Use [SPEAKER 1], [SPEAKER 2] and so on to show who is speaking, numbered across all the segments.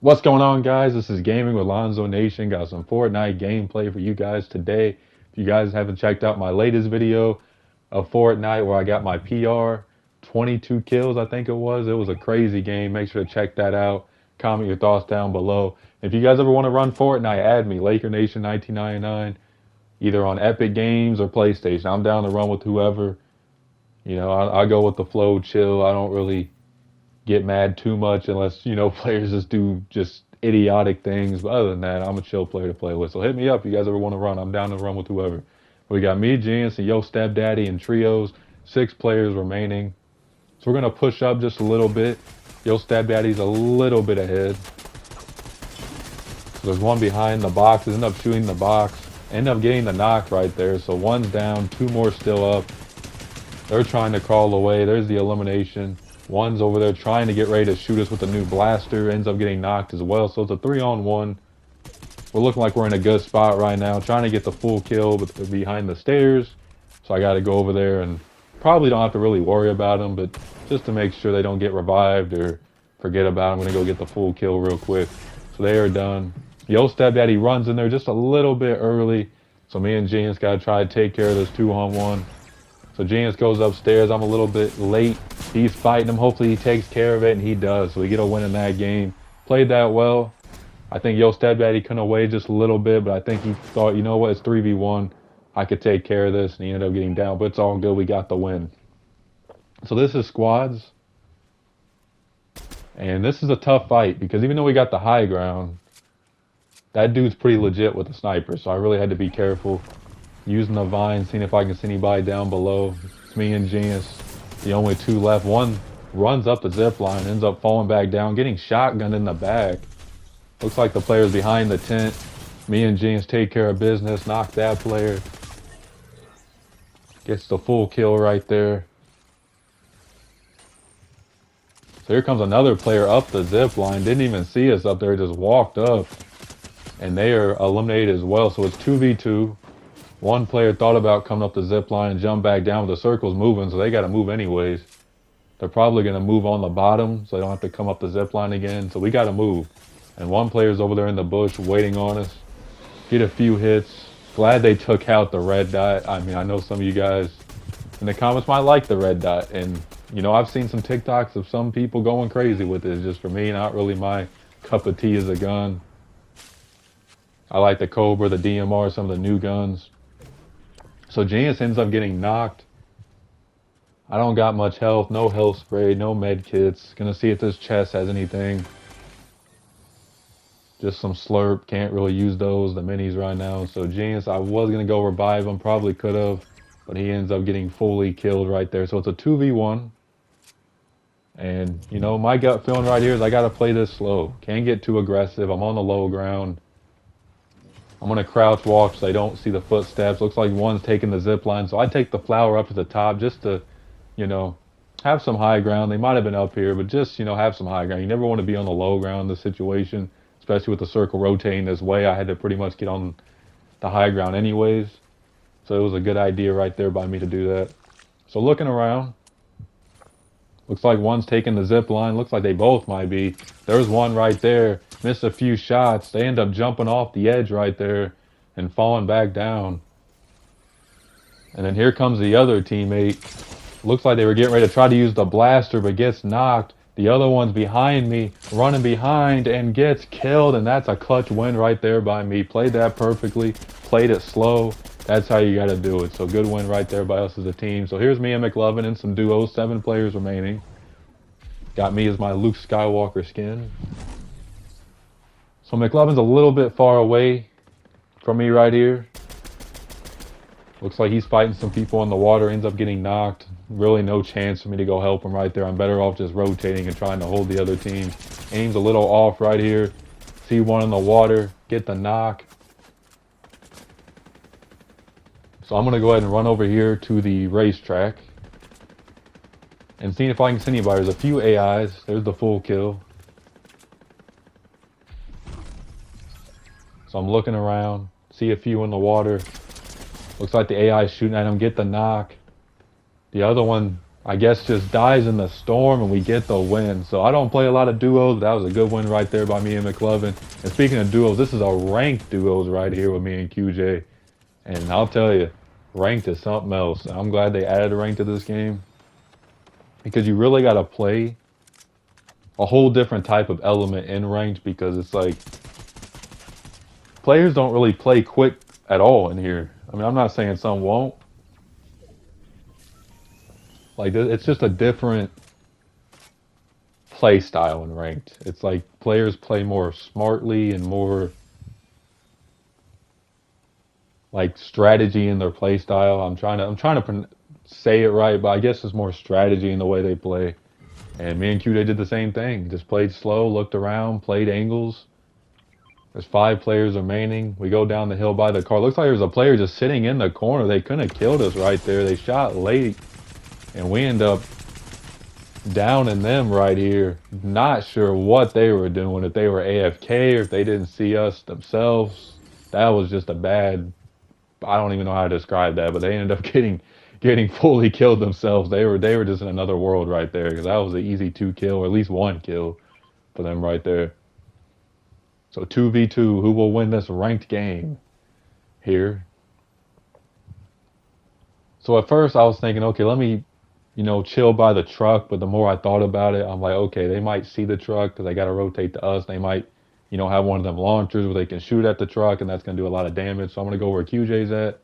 [SPEAKER 1] What's going on, guys? This is Gaming with LonzoNation. Got some Fortnite gameplay for you guys today. If you guys haven't checked out my latest video of Fortnite where I got my PR, 22 kills I think it was. It was a crazy game. Make sure to check that out. Comment your thoughts down below. If you guys ever want to run Fortnite, add me, LakerNation1999, either on Epic Games or PlayStation. I'm down to run with whoever. I go with the flow, chill. I don't really get mad too much unless, players just do just idiotic things. But other than that, I'm a chill player to play with. So hit me up if you guys ever want to run. I'm down to run with whoever. We got me, Genius, and Yo Stepdaddy in trios. 6 players remaining. So we're going to push up just a little bit. Yo Stepdaddy's a little bit ahead. There's one behind the box. End up shooting the box. End up getting the knock right there. So one's down. 2 more still up. They're trying to crawl away. There's the elimination. One's over there trying to get ready to shoot us with a new blaster. Ends up getting knocked as well. So it's a 3-on-1. We're looking like we're in a good spot right now. Trying to get the full kill, but they're behind the stairs. So I got to go over there and probably don't have to really worry about them. But just to make sure they don't get revived or forget about them, I'm going to go get the full kill real quick. So they are done. Yo Stepdaddy runs in there just a little bit early. So me and Genius got to try to take care of this 2-on-1. So Genius goes upstairs. I'm a little bit late. He's fighting him. Hopefully he takes care of it, and he does. So we get a win in that game. Played that well. I think Yo Stepdaddy couldn't have waited just a little bit, but I think he thought, you know what, it's 3v1. I could take care of this, and he ended up getting down. But it's all good. We got the win. So this is squads. And this is a tough fight because even though we got the high ground, that dude's pretty legit with the sniper. So I really had to be careful. Using the vine, seeing if I can see anybody down below. It's me and Genius, the only 2 left. One runs up the zip line, ends up falling back down, getting shotgunned in the back. Looks like the player's behind the tent. Me and Genius take care of business, knock that player. Gets the full kill right there. So here comes another player up the zip line. Didn't even see us up there, just walked up. And they are eliminated as well. So it's 2v2. One player thought about coming up the zip line and jump back down, but the circle's moving, so they got to move anyways. They're probably going to move on the bottom, so they don't have to come up the zip line again. So we got to move. And one player's over there in the bush waiting on us. Get a few hits. Glad they took out the red dot. I mean, I know some of you guys in the comments might like the red dot. And, I've seen some TikToks of some people going crazy with it. It's just for me, not really my cup of tea as a gun. I like the Cobra, the DMR, some of the new guns. So Genius ends up getting knocked. I don't got much health, no health spray, no med kits. Gonna see if this chest has anything. Just some slurp, can't really use those, the minis right now. So Genius, I was gonna go revive him, probably could have, but he ends up getting fully killed right there. So it's a 2v1. And, my gut feeling right here is I gotta play this slow. Can't get too aggressive, I'm on the low ground. I'm going to crouch walk so they don't see the footsteps. Looks like one's taking the zip line. So I take the flower up to the top just to, have some high ground. They might have been up here, but just, have some high ground. You never want to be on the low ground in this situation, especially with the circle rotating this way. I had to pretty much get on the high ground anyways. So it was a good idea right there by me to do that. So looking around, looks like one's taking the zip line. Looks like they both might be. There's one right there. Missed a few shots. They end up jumping off the edge right there and falling back down. And then here comes the other teammate. Looks like they were getting ready to try to use the blaster, but gets knocked. The other one's behind me, running behind, and gets killed. And that's a clutch win right there by me. Played that perfectly. Played it slow. That's how you got to do it. So good win right there by us as a team. So here's me and McLovin and some duos. 7 players remaining. Got me as my Luke Skywalker skin. So McLovin's a little bit far away from me right here. Looks like he's fighting some people in the water, ends up getting knocked. Really no chance for me to go help him right there. I'm better off just rotating and trying to hold the other team. Aim's a little off right here. See one in the water, get the knock. So I'm going to go ahead and run over here to the racetrack and see if I can see anybody. There's a few AIs. There's the full kill. So I'm looking around, see a few in the water. Looks like the AI is shooting at him, get the knock. The other one I guess, just dies in the storm and we get the win. So I don't play a lot of duos, but that was a good win right there by me and McLovin. And speaking of duos, this is a ranked duos right here with me and QJ. And I'll tell you, ranked is something else. I'm glad they added a rank to this game because you really got to play a whole different type of element in ranked because it's like players don't really play quick at all in here. I mean, I'm not saying some won't. Like, it's just a different play style in ranked. It's like players play more smartly and more like strategy in their play style. I'm trying to say it right, but I guess it's more strategy in the way they play. And me and QJ did the same thing. Just played slow, looked around, played angles. There's 5 players remaining. We go down the hill by the car. Looks like there's a player just sitting in the corner. They couldn't have killed us right there. They shot late, and we end up downing them right here. Not sure what they were doing, if they were AFK or if they didn't see us themselves. That was just a bad, I don't even know how to describe that, but they ended up getting fully killed themselves. They were just in another world right there because that was an easy 2 kill, or at least 1 kill for them right there. So 2v2, who will win this ranked game here? So at first I was thinking, okay, let me, chill by the truck. But the more I thought about it, I'm like, okay, they might see the truck because they got to rotate to us. They might, have one of them launchers where they can shoot at the truck, and that's going to do a lot of damage. So I'm going to go where QJ's at.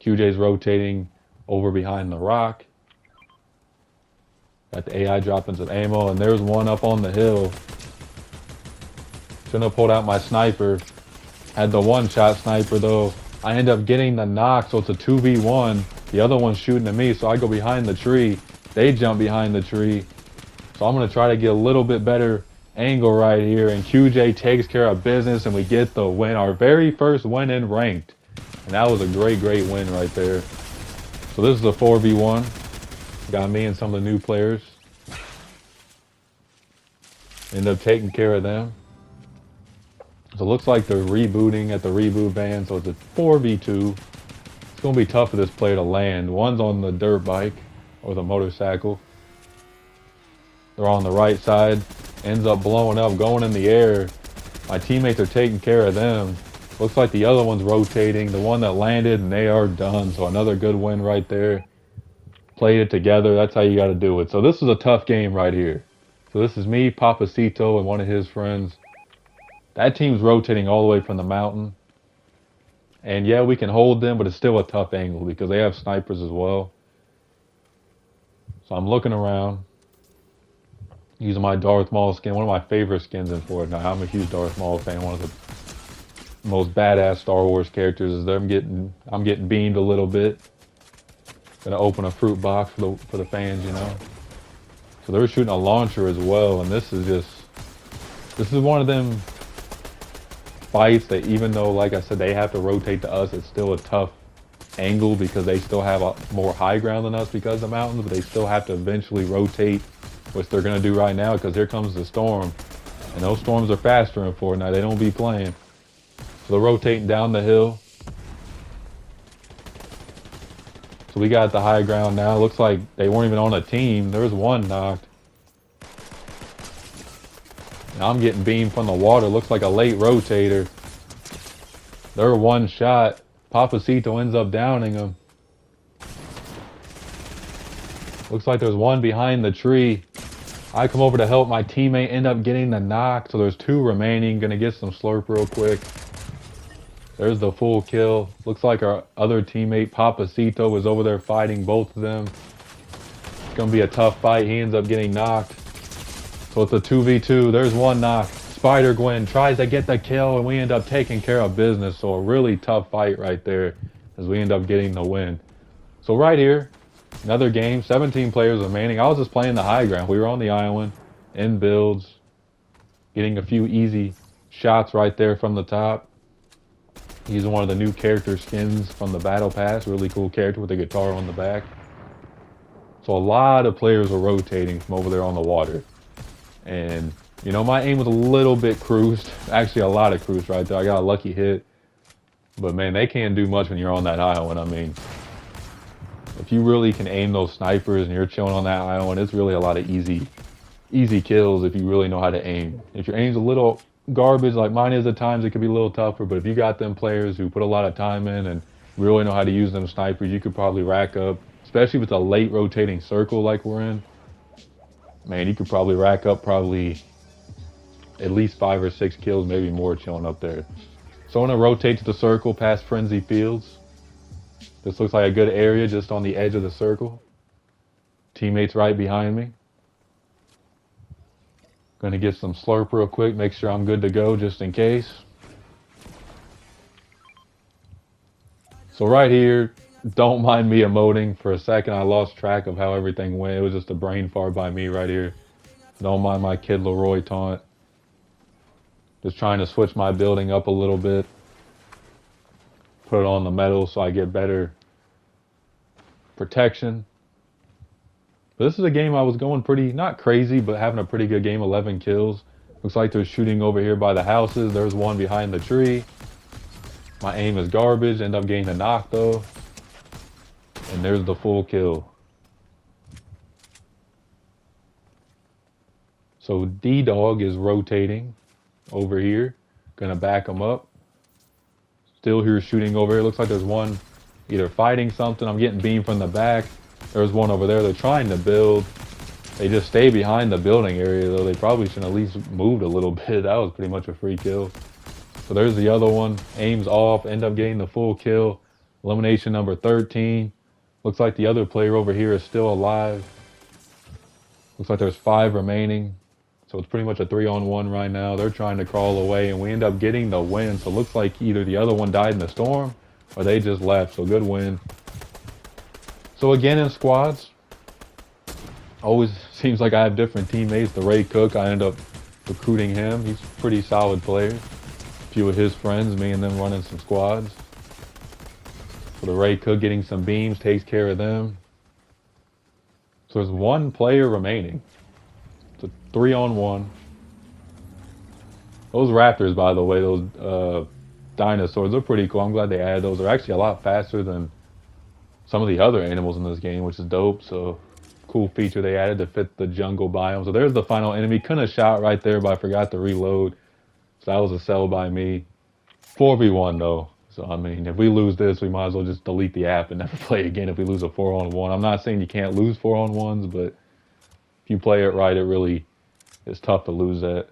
[SPEAKER 1] QJ's rotating over behind the rock. Got the AI dropping some ammo, and there's one up on the hill. Shouldn't have pulled out my sniper. Had the one-shot sniper, though. I end up getting the knock, so it's a 2v1. The other one's shooting at me, so I go behind the tree. They jump behind the tree. So I'm going to try to get a little bit better angle right here, and QJ takes care of business, and we get the win. Our very first win in ranked. And that was a great, great win right there. So this is a 4v1. Got me and some of the new players. End up taking care of them. So it looks like they're rebooting at the reboot van, so it's a 4v2. It's going to be tough for this player to land. One's on the dirt bike, or the motorcycle. They're on the right side. Ends up blowing up, going in the air. My teammates are taking care of them. Looks like the other one's rotating. The one that landed, and they are done. So another good win right there. Played it together. That's how you got to do it. So this is a tough game right here. So this is me, Papacito, and one of his friends. That team's rotating all the way from the mountain. And yeah, we can hold them, but it's still a tough angle because they have snipers as well. So I'm looking around. Using my Darth Maul skin, one of my favorite skins in Fortnite. I'm a huge Darth Maul fan. One of the most badass Star Wars characters. I'm getting beamed a little bit. Gonna open a fruit box for the fans, So they were shooting a launcher as well, and this is one of them fights that, even though, like I said, they have to rotate to us, it's still a tough angle because they still have more high ground than us because of the mountains, but they still have to eventually rotate, which they're going to do right now because here comes the storm. And those storms are faster in Fortnite. They don't be playing. So they're rotating down the hill. So we got the high ground now. Looks like they weren't even on a team. There was one knocked. Now I'm getting beamed from the water. Looks like a late rotator. They're one shot. Papacito ends up downing him. Looks like there's one behind the tree. I come over to help my teammate, end up getting the knock. So there's 2 remaining. Gonna get some slurp real quick. There's the full kill. Looks like our other teammate, Papacito, was over there fighting both of them. It's gonna be a tough fight. He ends up getting knocked. So it's a 2v2. There's one knock. Spider-Gwen tries to get the kill, and we end up taking care of business. So a really tough fight right there as we end up getting the win. So right here, another game, 17 players remaining. I was just playing the high ground. We were on the island, in builds, getting a few easy shots right there from the top. Using one of the new character skins from the Battle Pass. Really cool character with a guitar on the back. So a lot of players were rotating from over there on the water. And, my aim was a little bit cruised. Actually, a lot of cruised right there. I got a lucky hit. But, man, they can't do much when you're on that island. I mean, if you really can aim those snipers and you're chilling on that island, it's really a lot of easy kills if you really know how to aim. If your aim's a little garbage like mine is at times, it could be a little tougher, but if you got them players who put a lot of time in and really know how to use them snipers, you could probably rack up, especially if it's a late rotating circle like we're in, man, you could probably rack up probably at least 5 or 6 kills, maybe more chilling up there. So I'm gonna rotate to the circle past Frenzy Fields. This looks like a good area just on the edge of the circle. Teammates right behind me. Gonna get some slurp real quick, make sure I'm good to go just in case. So right here, don't mind me emoting. For a second, I lost track of how everything went. It was just a brain fart by me right here. Don't mind my Kid Leroy taunt. Just trying to switch my building up a little bit. Put it on the metal so I get better protection. But this is a game I was going pretty, not crazy, but having a pretty good game, 11 kills. Looks like they're shooting over here by the houses. There's one behind the tree. My aim is garbage, end up getting a knock though. And there's the full kill. So D-Dog is rotating over here. Gonna back him up. Still here shooting over here. Looks like there's one either fighting something. I'm getting beamed from the back. There's one over there. They're trying to build. They just stay behind the building area though. They probably should at least moved a little bit. That was pretty much a free kill. So there's the other one. Aims off. End up getting the full kill. Elimination number 13. Looks like the other player over here is still alive. Looks like there's 5 remaining. So it's pretty much a 3-on-1 right now. They're trying to crawl away and we end up getting the win. So it looks like either the other one died in the storm or they just left. So good win. So again in squads, always seems like I have different teammates. The Ray Cook, I end up recruiting him. He's a pretty solid player. A few of his friends, me and them running some squads. So the Ray Cook getting some beams, takes care of them. So there's 1 player remaining. It's a 3-on-1. Those raptors, by the way, those dinosaurs, they're pretty cool. I'm glad they added those. They're actually a lot faster than some of the other animals in this game, which is dope. So cool feature they added to fit the jungle biome. So there's the final enemy. Couldn't have shot right there, but I forgot to reload. So that was a sell by me. 4v1 though. So I mean, if we lose this, we might as well just delete the app and never play again if we lose a 4-on-1. I'm not saying you can't lose 4-on-1s, but if you play it right, it really is tough to lose that.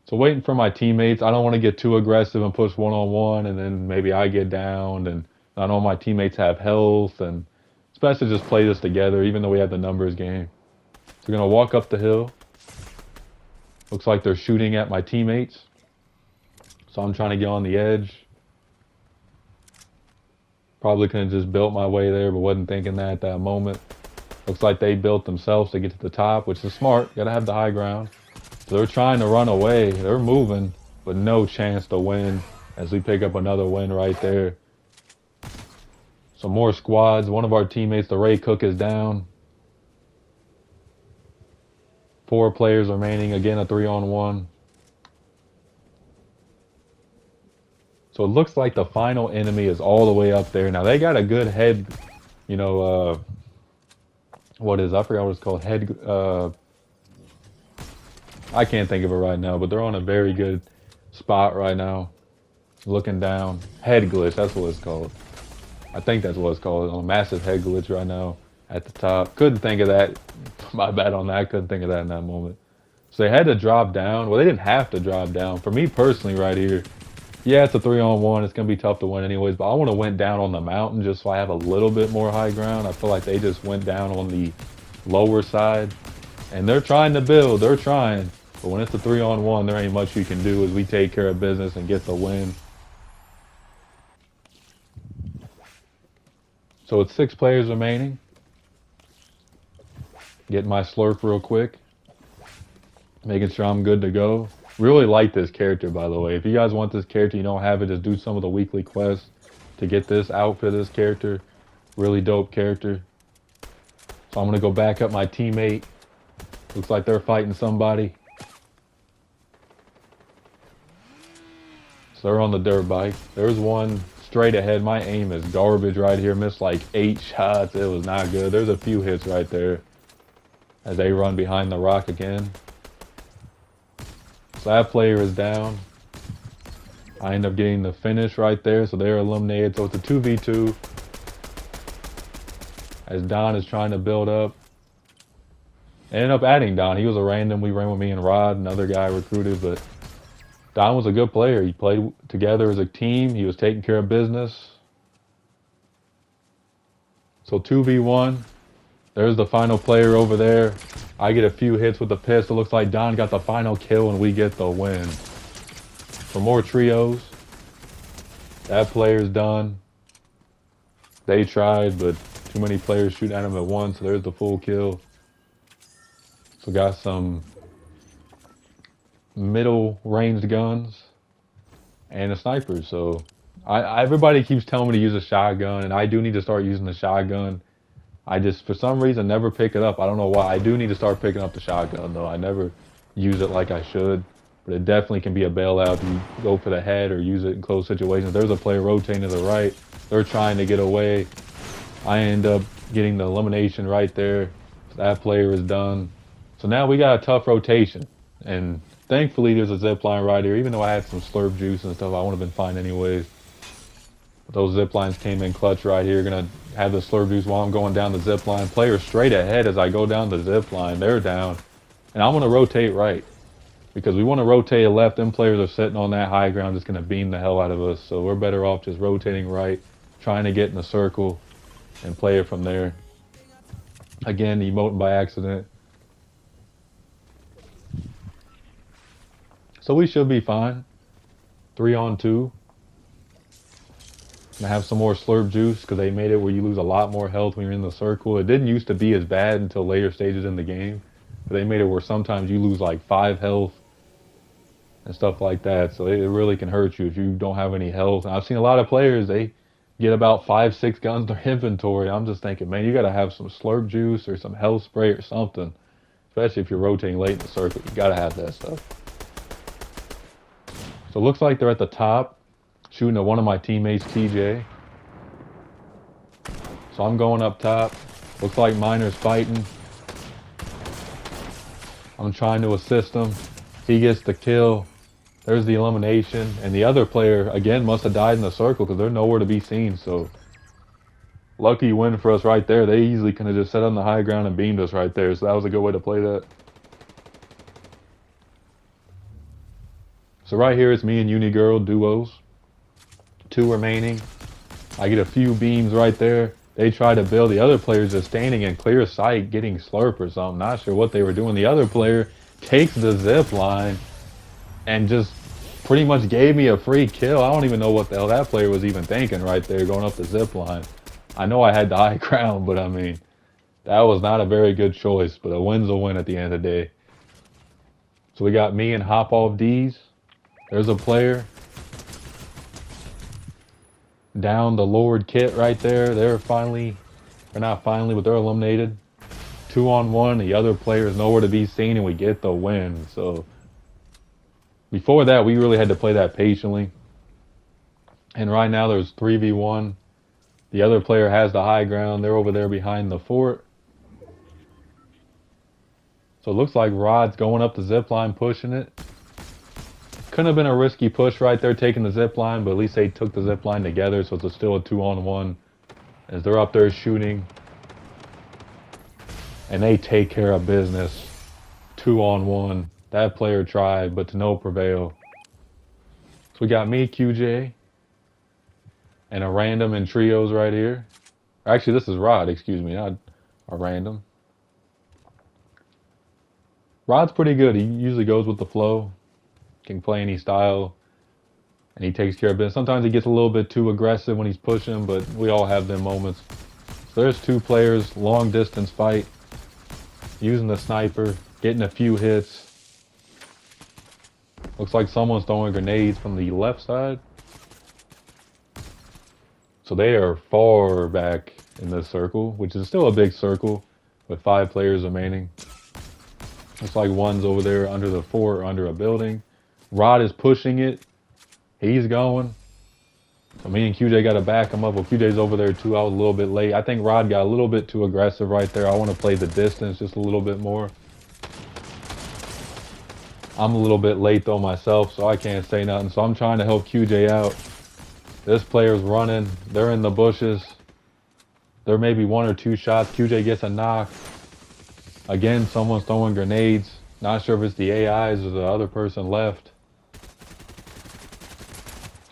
[SPEAKER 1] So waiting for my teammates. I don't want to get too aggressive and push 1-on-1 and then maybe I get downed, and I know my teammates have health, and it's best to just play this together even though we have the numbers game. So we're going to walk up the hill. Looks like they're shooting at my teammates. So I'm trying to get on the edge. Probably could have just built my way there, but wasn't thinking that at that moment. Looks like they built themselves to get to the top, which is smart. Gotta have the high ground. So they're trying to run away. They're moving, but no chance to win as we pick up another win right there. Some more squads. One of our teammates, the Ray Cook, is down. 4 players remaining. Again, a 3-on-1. So it looks like the final enemy is all the way up there. Now they got a good head, you know, what is, I forgot what it's called, head, I can't think of it right now, but they're on a very good spot right now. Looking down. Head glitch, that's what it's called. I think that's what it's called. A massive head glitch right now at the top. Couldn't think of that. My bad on that. I couldn't think of that in that moment. So they had to drop down. Well, they didn't have to drop down. For me personally right here, yeah, it's a 3-on-1. It's going to be tough to win anyways, but I want to went down on the mountain just so I have a little bit more high ground. I feel like they just went down on the lower side, and they're trying to build. They're trying, but when it's a 3-on-1, there ain't much you can do as we take care of business and get the win. So it's 6 players remaining. Get my slurp real quick. Making sure I'm good to go. Really like this character, by the way. If you guys want this character, you don't have it, just do some of the weekly quests to get this outfit of this character. Really dope character. So I'm going to go back up my teammate. Looks like they're fighting somebody. So they're on the dirt bike. There's one straight ahead. My aim is garbage right here. Missed like 8 shots. It was not good. There's a few hits right there as they run behind the rock again. So that player is down. I end up getting the finish right there, so they're eliminated. So it's a 2v2 as Don is trying to build up. I ended up adding Don. He was a random. We ran with me and Rod, another guy recruited, but Don was a good player. He played together as a team. He was taking care of business. So 2v1. There's the final player over there. I get a few hits with the pistol. Looks like Don got the final kill and we get the win. For more trios. That player's done. They tried, but too many players shooting at him at once. So there's the full kill. So got some middle ranged guns and a sniper. So everybody keeps telling me to use a shotgun, and I do need to start using the shotgun. I just, for some reason, never pick it up. I don't know why. I do need to start picking up the shotgun, though. I never use it like I should. But it definitely can be a bailout if you go for the head or use it in close situations. There's a player rotating to the right. They're trying to get away. I end up getting the elimination right there. That player is done. So now we got a tough rotation. And thankfully, there's a zip line right here. Even though I had some slurp juice and stuff, I would have been fine anyways. But those zip lines came in clutch right here. Gonna have the slurp juice while I'm going down the zip line. Player straight ahead as I go down the zip line. They're down. And I'm gonna rotate right. Because we want to rotate left. Them players are sitting on that high ground, just gonna beam the hell out of us. So we're better off just rotating right, trying to get in the circle and play it from there. Again, emoting by accident. So we should be fine. 3-on-2. Gonna have some more slurp juice because they made it where you lose a lot more health when you're in the circle. It didn't used to be as bad until later stages in the game. But they made it where sometimes you lose like 5 health and stuff like that. So it really can hurt you if you don't have any health. And I've seen a lot of players, they get about 5-6 guns in their inventory. I'm just thinking, man, you gotta have some slurp juice or some health spray or something. Especially if you're rotating late in the circle, you gotta have that stuff. So it looks like they're at the top, shooting at one of my teammates, TJ. So I'm going up top. Looks like Miner's fighting. I'm trying to assist him. He gets the kill. There's the elimination. And the other player, again, must have died in the circle because they're nowhere to be seen. So lucky win for us right there. They easily could have just sat on the high ground and beamed us right there. So that was a good way to play that. So right here, it's me and Unigirl duos. 2 remaining. I get a few beams right there. They try to build. The other player's just standing in clear sight getting slurp or something. Not sure what they were doing. The other player takes the zip line and just pretty much gave me a free kill. I don't even know what the hell that player was even thinking right there going up the zip line. I know I had the high ground, but I mean, that was not a very good choice. But a win's a win at the end of the day. So we got me and Hop Off D's. There's a player. Down the Lord Kit right there. They're not finally, but they're eliminated. 2-on-1. The other player is nowhere to be seen, and we get the win. So before that, we really had to play that patiently. And right now, there's 3v1. The other player has the high ground. They're over there behind the fort. So it looks like Rod's going up the zip line, pushing it. Couldn't have been a risky push right there, taking the zip line, but at least they took the zip line together, so it's still a 2-on-1 as they're up there shooting. And they take care of business. 2-on-1. That player tried, but to no prevail. So we got me, QJ, and a random in trios right here. Actually, this is Rod, excuse me, not a random. Rod's pretty good. He usually goes with the flow. Can play any style, and he takes care of business. Sometimes he gets a little bit too aggressive when he's pushing, but we all have them moments. So there's 2 players, long distance fight, using the sniper, getting a few hits. Looks like someone's throwing grenades from the left side. So they are far back in this circle, which is still a big circle with 5 players remaining. Looks like one's over there under the fort or under a building. Rod is pushing it. He's going. So me and QJ got to back him up. Well, QJ's over there too. I was a little bit late. I think Rod got a little bit too aggressive right there. I want to play the distance just a little bit more. I'm a little bit late though myself, so I can't say nothing. So I'm trying to help QJ out. This player's running. They're in the bushes. There may be 1 or 2 shots. QJ gets a knock. Again, someone's throwing grenades. Not sure if it's the AIs or the other person left.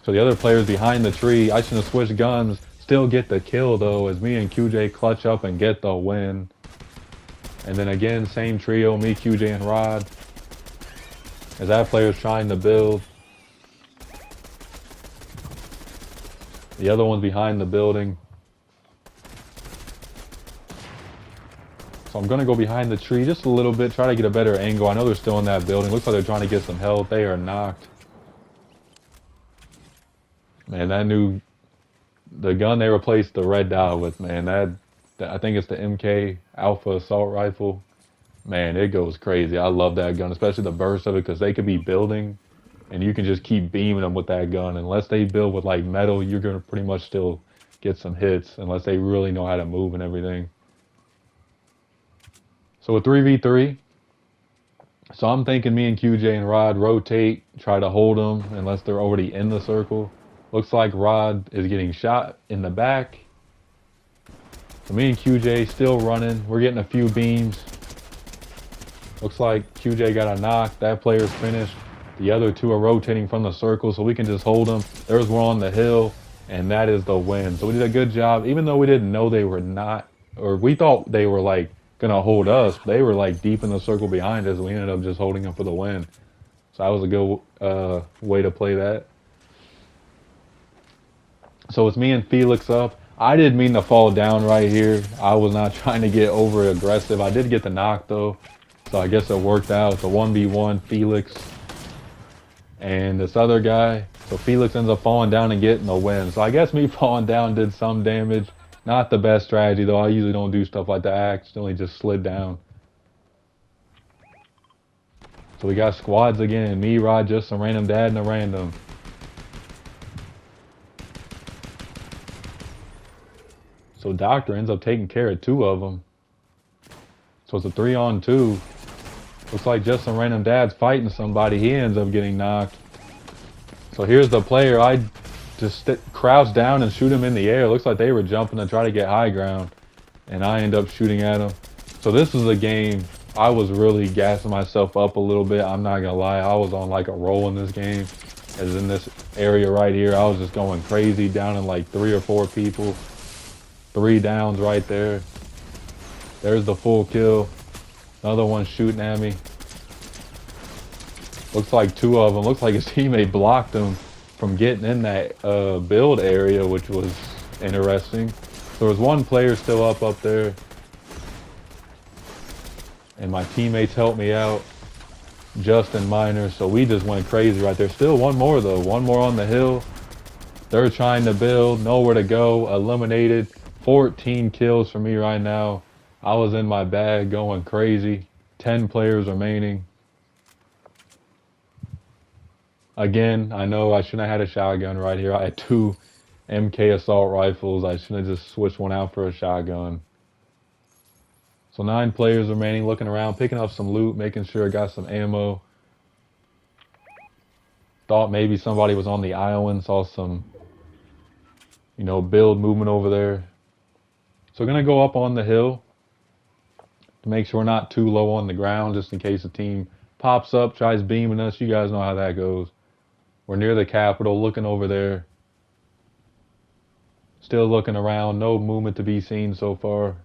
[SPEAKER 1] So the other player's behind the tree. I should have switched guns. Still get the kill though, as me and QJ clutch up and get the win. And then again, same trio, me, QJ, and Rod. As that player's trying to build. The other one's behind the building. So I'm gonna go behind the tree just a little bit, try to get a better angle. I know they're still in that building. Looks like they're trying to get some help. They are knocked. Man, the gun they replaced the red dot with, man, I think it's the MK Alpha Assault Rifle. Man, it goes crazy. I love that gun, especially the burst of it, because they could be building, and you can just keep beaming them with that gun. Unless they build with like metal, you're gonna pretty much still get some hits, unless they really know how to move and everything. So a 3v3. So I'm thinking me and QJ and Rod rotate, try to hold them unless they're already in the circle. Looks like Rod is getting shot in the back. So me and QJ still running. We're getting a few beams. Looks like QJ got a knock. That player's finished. The other 2 are rotating from the circle, so we can just hold them. There's one on the hill, and that is the win. So we did a good job, even though we didn't know they were not, or we thought they were like gonna hold us. They were like deep in the circle behind us. We ended up just holding them for the win. So that was a good way to play that. So it's me and Felix up. I didn't mean to fall down right here. I was not trying to get over aggressive. I did get the knock though. So I guess it worked out. It's a 1v1, Felix and this other guy. So Felix ends up falling down and getting the win. So I guess me falling down did some damage. Not the best strategy though. I usually don't do stuff like that. I accidentally just slid down. So we got squads again. Me, Rod, just some random dad and a random. So Doctor ends up taking care of 2 of them. So it's a 3-on-2. Looks like just some random dad's fighting somebody. He ends up getting knocked. So here's the player. I just crouch down and shoot him in the air. Looks like they were jumping to try to get high ground. And I end up shooting at him. So this is a game I was really gassing myself up a little bit. I'm not gonna lie. I was on like a roll in this game. As in this area right here, I was just going crazy, down in like 3 or 4 people. 3 downs right there. There's the full kill. Another one shooting at me. Looks like 2 of them. Looks like his teammate blocked him from getting in that build area, which was interesting. There was 1 player still up there. And my teammates helped me out. Justin Minor. So we just went crazy right there. Still 1 more though. 1 more on the hill. They're trying to build. Nowhere to go. Eliminated. 14 kills for me right now. I was in my bag going crazy. 10 players remaining. Again, I know I shouldn't have had a shotgun right here. I had 2 MK assault rifles. I should have just switched one out for a shotgun. So 9 players remaining, looking around, picking up some loot, making sure I got some ammo. Thought maybe somebody was on the island, saw some, build movement over there. So gonna go up on the hill to make sure we're not too low on the ground, just in case the team pops up, tries beaming us. You guys know how that goes. We're near the Capitol, looking over there. Still looking around, no movement to be seen so far.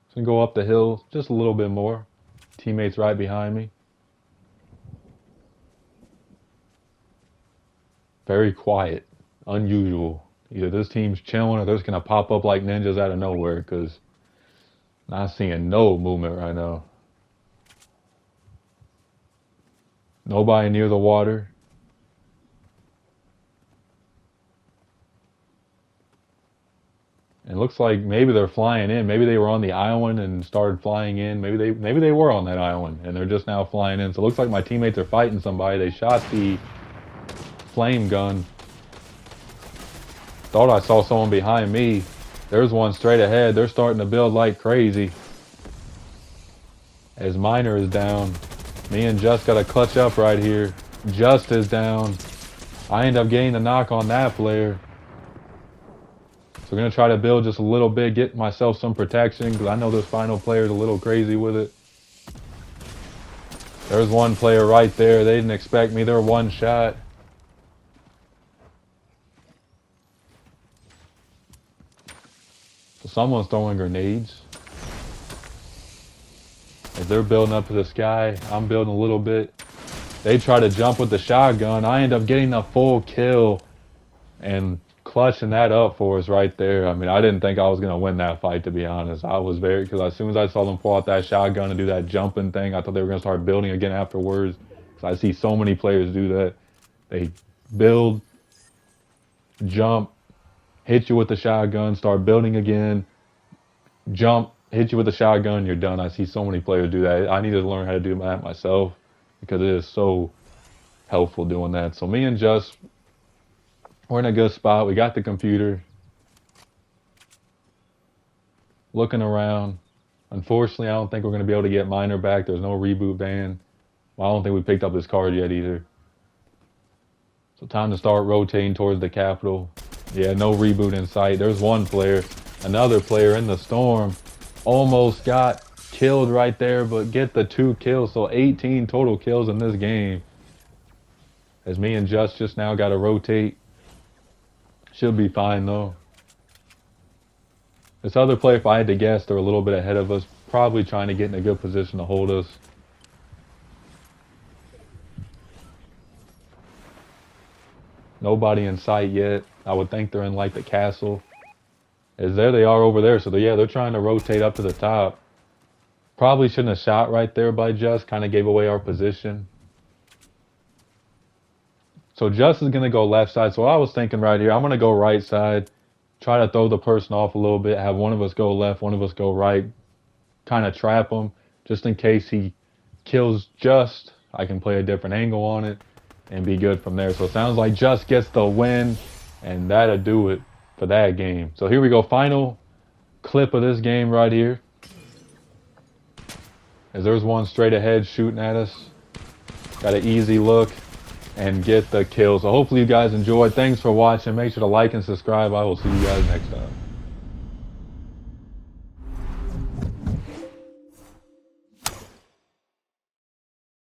[SPEAKER 1] So we can go up the hill just a little bit more. Teammates right behind me. Very quiet, unusual. Either this team's chilling or they're just gonna pop up like ninjas out of nowhere, because not seeing no movement right now. Nobody near the water. And it looks like maybe they're flying in. Maybe they were on the island and started flying in. Maybe they were on that island and they're just now flying in. So it looks like my teammates are fighting somebody. They shot the flame gun. Thought I saw someone behind me. There's one straight ahead. They're starting to build like crazy. As Miner is down. Me and Just got to clutch up right here. Just is down. I end up getting the knock on that player. So we're going to try to build just a little bit, get myself some protection, because I know this final player is a little crazy with it. There's one player right there. They didn't expect me. They're one shot. So someone's throwing grenades. As they're building up to the sky, I'm building a little bit. They try to jump with the shotgun. I end up getting a full kill and clutching that up for us right there. I mean, I didn't think I was going to win that fight, to be honest. I was because as soon as I saw them pull out that shotgun and do that jumping thing, I thought they were going to start building again afterwards. Because I see so many players do that. They build, jump, hit you with the shotgun, start building again, jump, hit you with the shotgun, you're done. I see so many players do that. I need to learn how to do that myself because it is so helpful doing that. So me and Just, we're in a good spot. We got the computer. Looking around. Unfortunately, I don't think we're going to be able to get Miner back. There's no reboot ban. Well, I don't think we picked up this card yet either. So time to start rotating towards the capital. Yeah, no reboot in sight. There's one player. Another player in the storm. Almost got killed right there, but get the 2 kills. So 18 total kills in this game. As me and Just now got to rotate. Should be fine though. This other player, if I had to guess, they're a little bit ahead of us. Probably trying to get in a good position to hold us. Nobody in sight yet. I would think they're in like the castle. As there they are over there. So they're trying to rotate up to the top. Probably shouldn't have shot right there by Just. Kind of gave away our position. So Just is going to go left side. So I was thinking right here, I'm going to go right side. Try to throw the person off a little bit. Have one of us go left, one of us go right. Kind of trap him. Just in case he kills Just, I can play a different angle on it and be good from there. So it sounds like Just gets the win. And that'll do it for that game. So here we go. Final clip of this game right here. As there's one straight ahead shooting at us. Got an easy look and get the kill. So hopefully you guys enjoyed. Thanks for watching. Make sure to like and subscribe. I will see you guys next time.